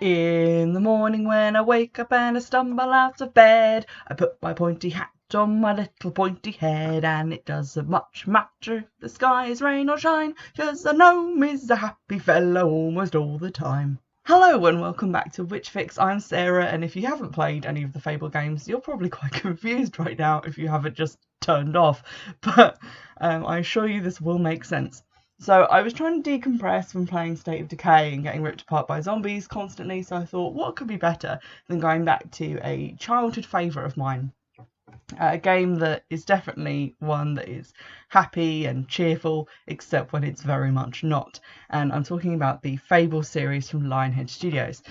In the morning when I wake up and I stumble out of bed, I put my pointy hat on my little pointy head, and it doesn't much matter if the sky is rain or shine, 'cause I know me's a happy fellow almost all the time. Hello and welcome back to Witchfix. I'm Sarah, and if you haven't played any of the Fable games, you're probably quite confused right now if you haven't just turned off, but I assure you this will make sense. So I was trying to decompress from playing State of Decay and getting ripped apart by zombies constantly, so I thought, what could be better than going back to a childhood favourite of mine? A game that is definitely one that is happy and cheerful, except when it's very much not. And I'm talking about the Fable series from Lionhead Studios.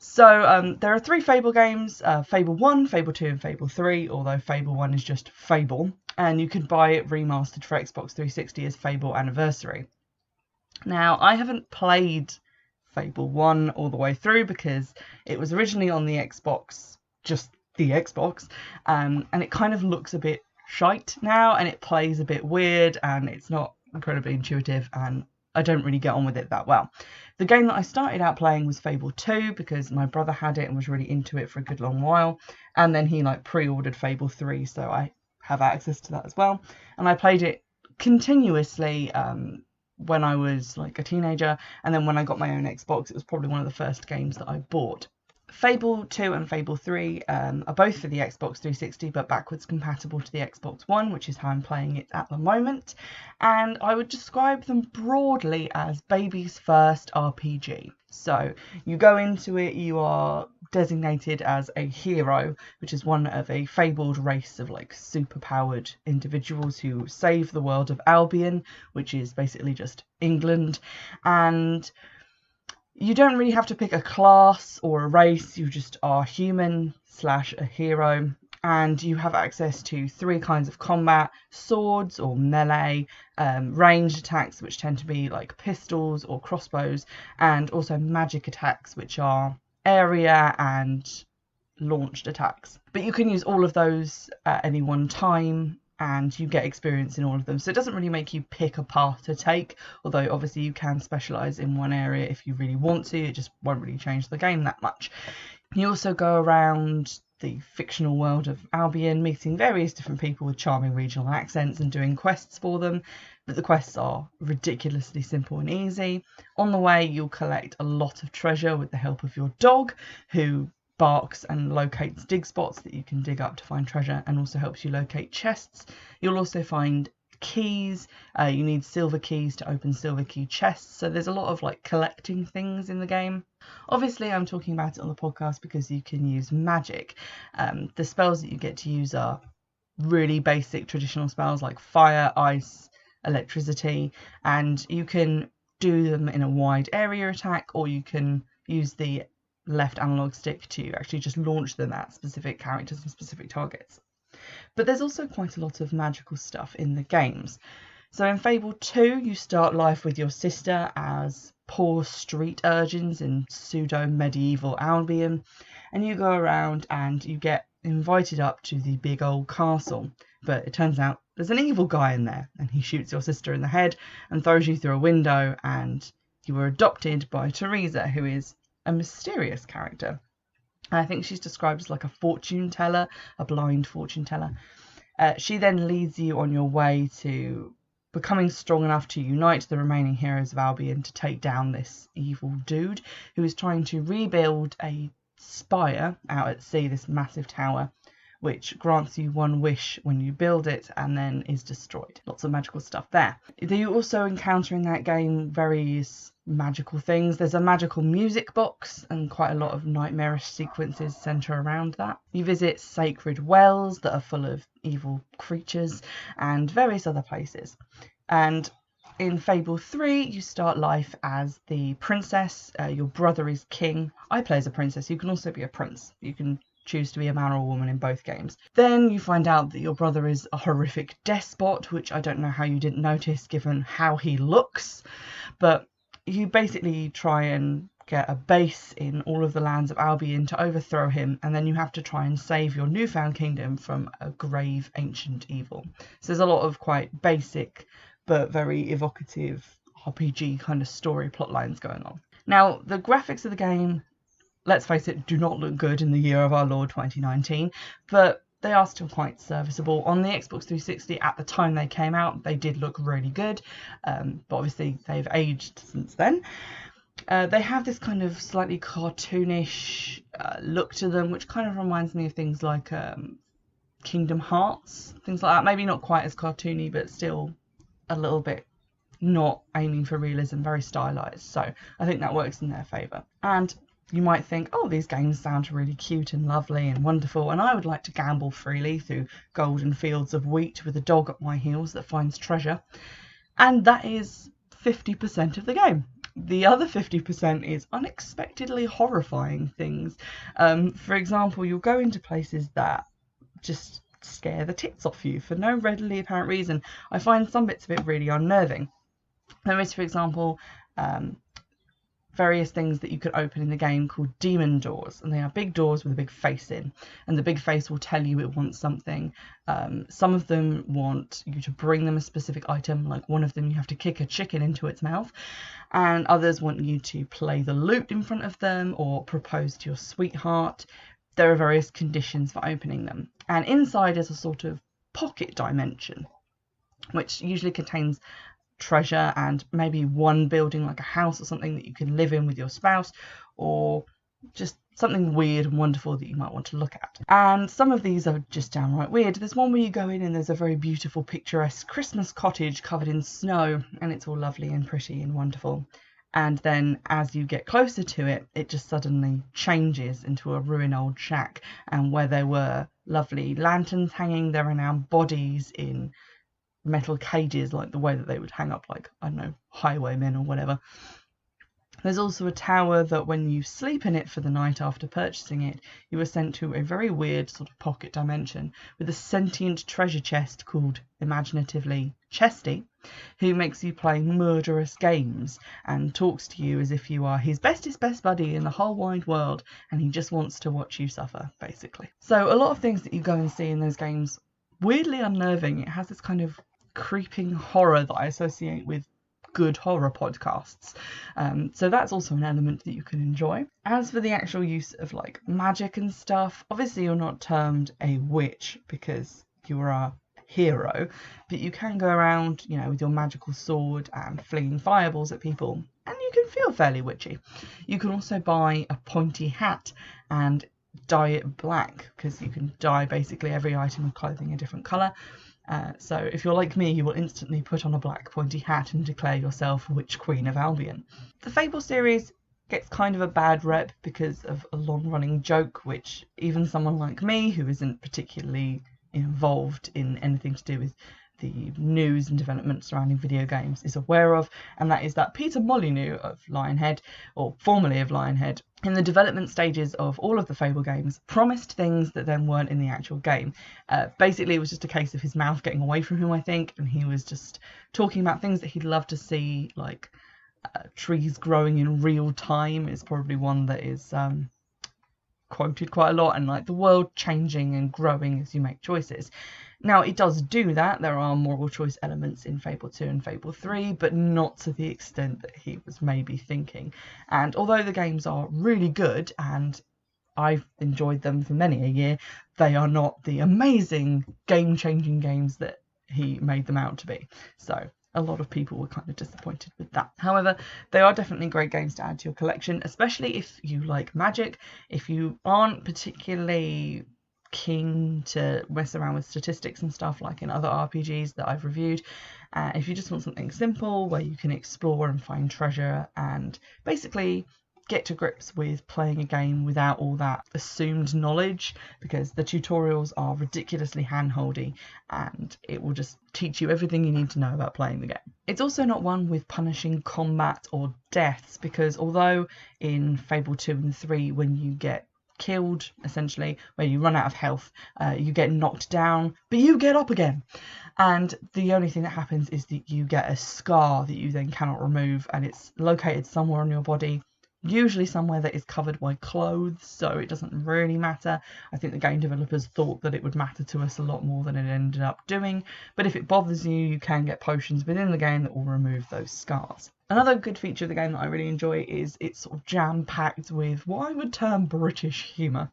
So there are three Fable games, Fable 1, Fable 2 and Fable 3, although Fable 1 is just Fable, and you can buy it remastered for Xbox 360 as Fable Anniversary. Now, I haven't played Fable 1 all the way through because it was originally on the Xbox, just the Xbox, and it kind of looks a bit shite now, and it plays a bit weird, and it's not incredibly intuitive, and I don't really get on with it that well. The game that I started out playing was Fable 2 because my brother had it and was really into it for a good long while, and then he pre-ordered Fable 3, so I have access to that as well, and I played it continuously when I was a teenager, and then when I got my own Xbox, it was probably one of the first games that I bought. Fable 2 and Fable 3 are both for the Xbox 360 but backwards compatible to the Xbox One, which is how I'm playing it at the moment, and I would describe them broadly as baby's first RPG. So you go into it, you are designated as a hero, which is one of a fabled race of superpowered individuals who save the world of Albion, which is basically just England, and you don't really have to pick a class or a race, you just are human / a hero, and you have access to three kinds of combat: swords or melee, ranged attacks which tend to be like pistols or crossbows, and also magic attacks which are area and launched attacks. But you can use all of those at any one time, and you get experience in all of them, so it doesn't really make you pick a path to take, although obviously you can specialise in one area if you really want to. It just won't really change the game that much. You also go around the fictional world of Albion, meeting various different people with charming regional accents and doing quests for them, but the quests are ridiculously simple and easy. On the way you'll collect a lot of treasure with the help of your dog, who barks and locates dig spots that you can dig up to find treasure, and also helps you locate chests. You'll also find keys. You need silver keys to open silver key chests, so there's a lot of collecting things in the game. Obviously I'm talking about it on the podcast because you can use magic. The spells that you get to use are really basic traditional spells like fire, ice, electricity, and you can do them in a wide area attack, or you can use the left analog stick to actually just launch them at specific characters and specific targets. But there's also quite a lot of magical stuff in the games. So in Fable 2 you start life with your sister as poor street urchins in pseudo-medieval Albion, and you go around and you get invited up to the big old castle, but it turns out there's an evil guy in there, and he shoots your sister in the head and throws you through a window, and you were adopted by Teresa, who is a mysterious character. I think she's described as a fortune teller, a blind fortune teller. She then leads you on your way to becoming strong enough to unite the remaining heroes of Albion to take down this evil dude who is trying to rebuild a spire out at sea, this massive tower, which grants you one wish when you build it and then is destroyed. Lots of magical stuff there. You also encounter in that game various magical things. There's a magical music box, and quite a lot of nightmarish sequences centre around that. You visit sacred wells that are full of evil creatures and various other places. And in Fable 3 you start life as the princess. Your brother is king. I play as a princess. You can also be a prince. You can choose to be a man or a woman in both games. Then you find out that your brother is a horrific despot, which I don't know how you didn't notice given how he looks, but you basically try and get a base in all of the lands of Albion to overthrow him, and then you have to try and save your newfound kingdom from a grave ancient evil. So there's a lot of quite basic but very evocative RPG kind of story plot lines going on. Now, the graphics of the game let's face it, do not look good in the year of our Lord 2019, but they are still quite serviceable. On the Xbox 360 at the time they came out, they did look really good, but obviously they've aged since then. They have this kind of slightly cartoonish look to them, which kind of reminds me of things like Kingdom Hearts, things like that. Maybe not quite as cartoony, but still a little bit not aiming for realism, very stylized. So I think that works in their favour. And you might think, oh, these games sound really cute and lovely and wonderful, and I would like to gamble freely through golden fields of wheat with a dog at my heels that finds treasure. And that is 50% of the game. The other 50% is unexpectedly horrifying things. For example, you'll go into places that just scare the tits off you for no readily apparent reason. I find some bits of it really unnerving. There is, for example, various things that you could open in the game called demon doors, and they are big doors with a big face in, and the big face will tell you it wants something. Some of them want you to bring them a specific item, like one of them you have to kick a chicken into its mouth, and others want you to play the lute in front of them or propose to your sweetheart. There are various conditions for opening them, and inside is a sort of pocket dimension, which usually contains treasure and maybe one building like a house or something that you can live in with your spouse, or just something weird and wonderful that you might want to look at. And some of these are just downright weird. There's one where you go in and there's a very beautiful picturesque Christmas cottage covered in snow, and it's all lovely and pretty and wonderful. And then as you get closer to it, it just suddenly changes into a ruined old shack, and where there were lovely lanterns hanging, there are now bodies in metal cages, like the way that they would hang up, like, I don't know, highwaymen or whatever. There's also a tower that when you sleep in it for the night after purchasing it, you are sent to a very weird sort of pocket dimension with a sentient treasure chest called, imaginatively, Chesty, who makes you play murderous games and talks to you as if you are his bestest best buddy in the whole wide world, and he just wants to watch you suffer, basically. So a lot of things that you go and see in those games, weirdly unnerving. It has this kind of creeping horror that I associate with good horror podcasts. So that's also an element that you can enjoy. As for the actual use of like magic and stuff, obviously you're not termed a witch because you are a hero, but you can go around, you know, with your magical sword and flinging fireballs at people, and you can feel fairly witchy. You can also buy a pointy hat and dye it black, because you can dye basically every item of clothing a different colour. So if you're like me, you will instantly put on a black pointy hat and declare yourself Witch Queen of Albion. The Fable series gets kind of a bad rep because of a long-running joke, which even someone like me, who isn't particularly involved in anything to do with the news and development surrounding video games, is aware of, and that is that Peter Molyneux of Lionhead, or formerly of Lionhead, in the development stages of all of the Fable games, promised things that then weren't in the actual game. Basically, it was just a case of his mouth getting away from him, I think, and he was just talking about things that he'd love to see, like trees growing in real time is probably one that is quoted quite a lot, and like the world changing and growing as you make choices. Now, it does do that. There are moral choice elements in Fable 2 and Fable 3, but not to the extent that he was maybe thinking. And although the games are really good, and I've enjoyed them for many a year, they are not the amazing game-changing games that he made them out to be. So a lot of people were kind of disappointed with that. However, they are definitely great games to add to your collection, especially if you like magic. If you aren't particularly keen to mess around with statistics and stuff like in other RPGs that I've reviewed, if you just want something simple where you can explore and find treasure and basically get to grips with playing a game without all that assumed knowledge, because the tutorials are ridiculously handholdy and it will just teach you everything you need to know about playing the game. It's also not one with punishing combat or deaths, because although in Fable 2 and 3, when you get killed, essentially, where you run out of health, you get knocked down, but you get up again. And the only thing that happens is that you get a scar that you then cannot remove, and it's located somewhere on your body usually somewhere that is covered by clothes, so it doesn't really matter. I think the game developers thought that it would matter to us a lot more than it ended up doing, but if it bothers you, you can get potions within the game that will remove those scars. Another good feature of the game that I really enjoy is it's sort of jam-packed with what I would term British humour.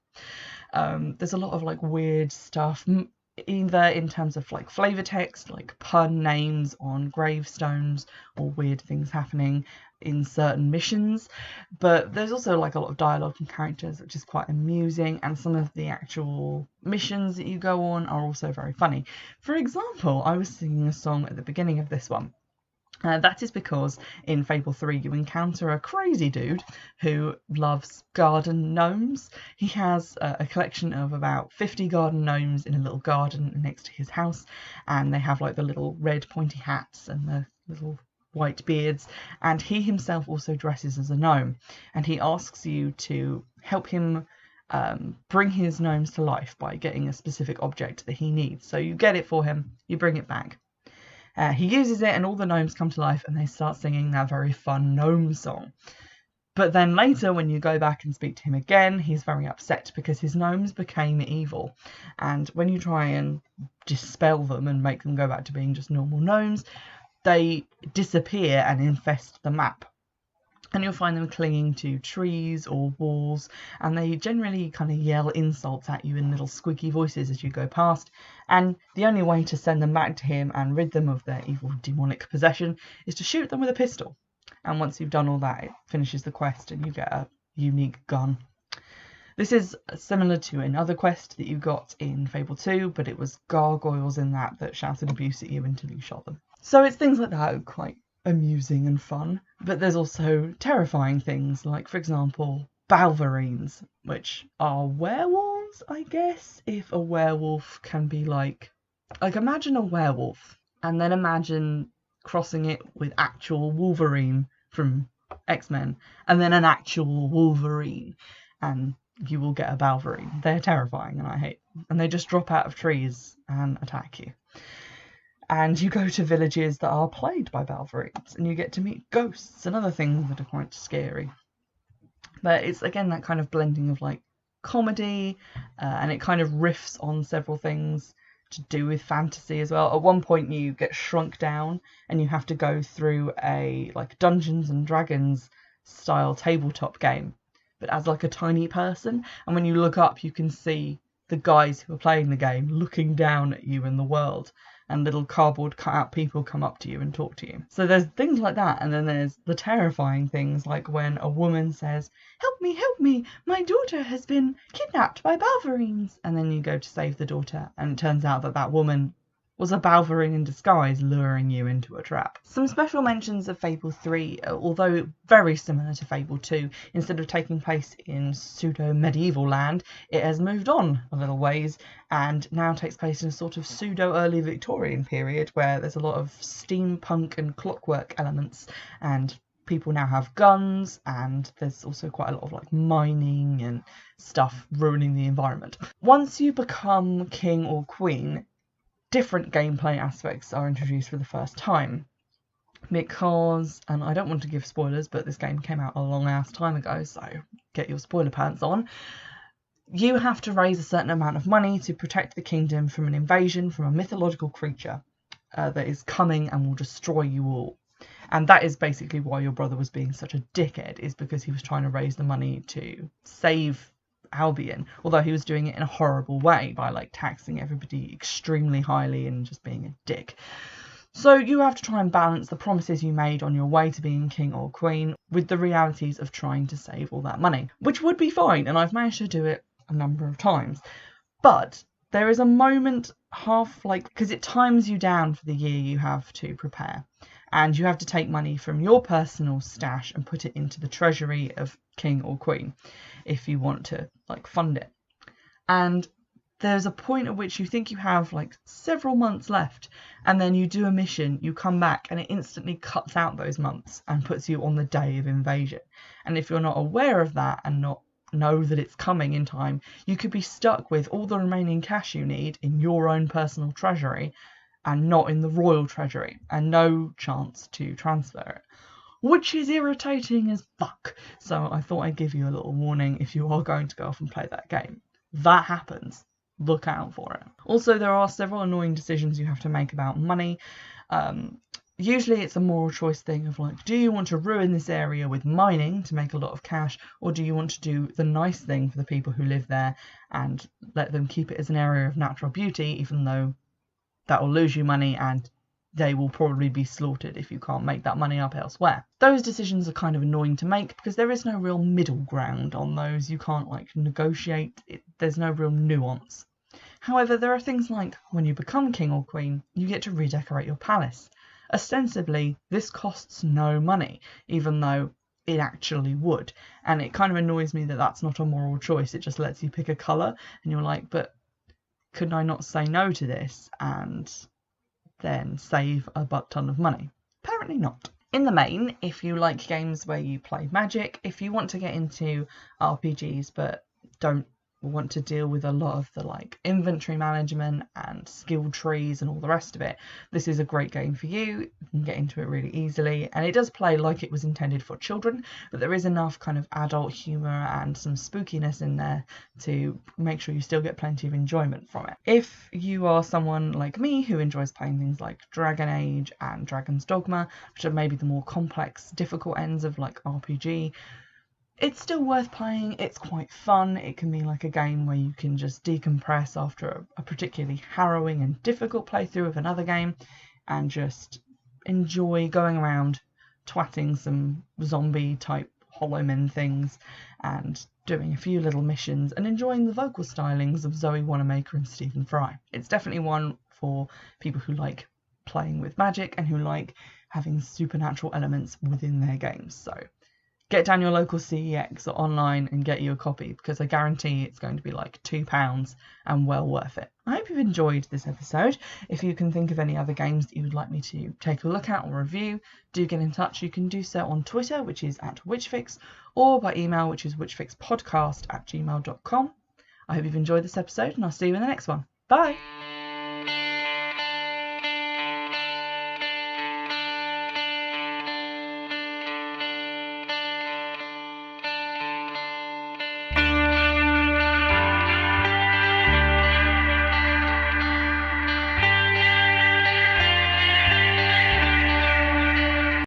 There's a lot of like weird stuff, either in terms of like flavour text, like pun names on gravestones or weird things happening in certain missions, but there's also like a lot of dialogue and characters, which is quite amusing, and some of the actual missions that you go on are also very funny. For example, I was singing a song at the beginning of this one. That is because in Fable 3 you encounter a crazy dude who loves garden gnomes. He has a collection of about 50 garden gnomes in a little garden next to his house, and they have like the little red pointy hats and the little white beards, and he himself also dresses as a gnome, and he asks you to help him bring his gnomes to life by getting a specific object that he needs. So you get it for him, you bring it back. He uses it and all the gnomes come to life and they start singing that very fun gnome song. But then later, when you go back and speak to him again, he's very upset because his gnomes became evil. And when you try and dispel them and make them go back to being just normal gnomes, they disappear and infest the map. And you'll find them clinging to trees or walls, and they generally kind of yell insults at you in little squeaky voices as you go past. And the only way to send them back to him and rid them of their evil demonic possession is to shoot them with a pistol. And once you've done all that, it finishes the quest and you get a unique gun. This is similar to another quest that you got in Fable 2, but it was gargoyles in that shouted abuse at you until you shot them. So it's things like that, quite amusing and fun, but there's also terrifying things, like for example Balverines, which are werewolves, I guess, if a werewolf can be like imagine a werewolf and then imagine crossing it with actual Wolverine from X-Men, and then an actual Wolverine, and you will get a Balverine. They're terrifying and I hate them, and they just drop out of trees and attack you. And you go to villages that are plagued by Balverines, and you get to meet ghosts and other things that are quite scary. But it's again that kind of blending of like comedy, and it kind of riffs on several things to do with fantasy as well. At one point you get shrunk down and you have to go through a like Dungeons and Dragons style tabletop game, but as like a tiny person, and when you look up you can see the guys who are playing the game looking down at you in the world, and little cardboard cutout people come up to you and talk to you. So there's things like that, and then there's the terrifying things like when a woman says, help me, my daughter has been kidnapped by Balverines," and then you go to save the daughter, and it turns out that that woman was a Balverine in disguise luring you into a trap. Some special mentions of Fable 3, although very similar to Fable 2, instead of taking place in pseudo-medieval land, it has moved on a little ways and now takes place in a sort of pseudo-early Victorian period where there's a lot of steampunk and clockwork elements, and people now have guns, and there's also quite a lot of like mining and stuff ruining the environment. Once you become king or queen, different gameplay aspects are introduced for the first time, because, and I don't want to give spoilers, but this game came out a long ass time ago, so get your spoiler pants on. You have to raise a certain amount of money to protect the kingdom from an invasion from a mythological creature that is coming and will destroy you all. And that is basically why your brother was being such a dickhead, is because he was trying to raise the money to save Albion, although he was doing it in a horrible way by like taxing everybody extremely highly and just being a dick. So you have to try and balance the promises you made on your way to being king or queen with the realities of trying to save all that money, which would be fine, and I've managed to do it a number of times. But there is a moment because it times you down for the year you have to prepare, and you have to take money from your personal stash and put it into the treasury of king or queen if you want to like fund it. And there's a point at which you think you have like several months left, and then you do a mission, you come back, and it instantly cuts out those months and puts you on the day of invasion. And if you're not aware of that and not know that it's coming in time, you could be stuck with all the remaining cash you need in your own personal treasury and not in the royal treasury, and no chance to transfer it. which is irritating as fuck. So I thought I'd give you a little warning if you are going to go off and play that game. That happens. Look out for it. Also, there are several annoying decisions you have to make about money. Usually it's a moral choice thing of like, do you want to ruin this area with mining to make a lot of cash, or do you want to do the nice thing for the people who live there and let them keep it as an area of natural beauty, even though that will lose you money and they will probably be slaughtered if you can't make that money up elsewhere. Those decisions are kind of annoying to make because there is no real middle ground on those. You can't like negotiate. There's no real nuance. However, there are things like when you become king or queen, you get to redecorate your palace. Ostensibly, this costs no money, even though it actually would. And it kind of annoys me that that's not a moral choice. It just lets you pick a colour and you're like, but couldn't I not say no to this and then save a butt ton of money? Apparently not. In the main, if you like games where you play magic, if you want to get into RPGs but don't want to deal with a lot of the like inventory management and skill trees and all the rest of it, this is a great game for you. You can get into it really easily, and it does play like it was intended for children, but there is enough kind of adult humour and some spookiness in there to make sure you still get plenty of enjoyment from it. If you are someone like me who enjoys playing things like Dragon Age and Dragon's Dogma, which are maybe the more complex, difficult ends of like RPG, it's still worth playing. It's quite fun. It can be like a game where you can just decompress after a particularly harrowing and difficult playthrough of another game and just enjoy going around twatting some zombie type hollow men things and doing a few little missions and enjoying the vocal stylings of Zoe Wanamaker and Stephen Fry. It's definitely one for people who like playing with magic and who like having supernatural elements within their games. So get down your local CEX or online and get you a copy, because I guarantee it's going to be like £2 and well worth it. I hope you've enjoyed this episode. If you can think of any other games that you would like me to take a look at or review, do get in touch. You can do so on Twitter, which is @Witchfix, or by email, which is witchfixpodcast@gmail.com. I hope you've enjoyed this episode, and I'll see you in the next one. Bye!